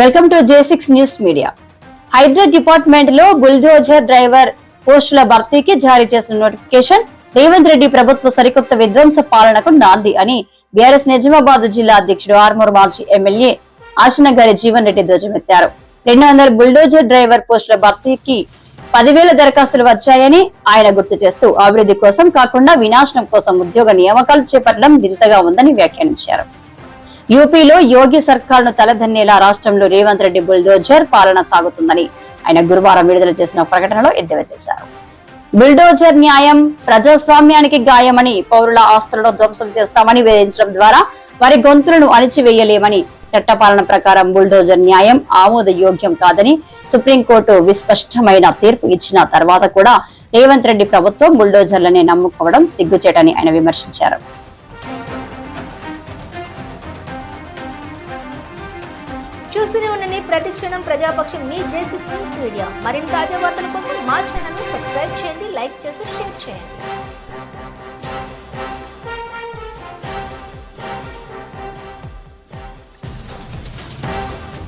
Welcome to J6 news media. HYDRAA department లో bulldozer driver పోస్టుల భర్తీకి జారీ చేసిన నోటిఫికేషన్ రేవంత్ రెడ్డి ప్రభుత్వ సరికొత్త విధ్వంస పాలనకు నాంది అని బీఆర్ఎస్ నిజామాబాద్ జిల్లా అధ్యక్షుడు ఆర్మూర్ మాజీ ఎమ్మెల్యే ఆశనగారి జీవన్ రెడ్డి ధ్వజమెత్తారు. 200 బుల్డోజర్ డ్రైవర్ పోస్టుల భర్తీకి 10,000 దరఖాస్తులు వచ్చాయని ఆయన గుర్తు చేస్తూ అభివృద్ధి కోసం కాకుండా వినాశనం కోసం ఉద్యోగ నియామకాలు చేపట్టడం వింతగా ఉందని వ్యాఖ్యానించారు. యూపీలో యోగి సర్కార్ ను తలదన్నేలా రాష్ట్రంలో రేవంత్ రెడ్డి బుల్డోజర్ పాలన సాగుతుందని ఆయన గురువారం విడుదల చేసిన ప్రకటనలో ఎద్దేవా చేశారు. బుల్డోజర్ న్యాయం ప్రజాస్వామ్యానికి గాయమని, పౌరుల ఆస్తులను ధ్వంసం చేస్తామని వేధించడం ద్వారా వారి గొంతులను అణిచివేయలేమని, చట్టపాలన ప్రకారం బుల్డోజర్ న్యాయం ఆమోదయోగ్యం కాదని సుప్రీంకోర్టు విస్పష్టమైన తీర్పు ఇచ్చిన తర్వాత కూడా రేవంత్ రెడ్డి ప్రభుత్వం బుల్డోజర్లనే నమ్ముకోవడం సిగ్గుచేటని ఆయన విమర్శించారు. చూస్తూనే ఉండండి ప్రతిక్షణం ప్రజాపక్షం మీ J6 న్యూస్ మీడియా. మరిన్ని తాజా వార్తల కోసం మా ఛానల్ ని సబ్స్క్రైబ్ చేయండి, లైక్ చేసి షేర్ చేయండి.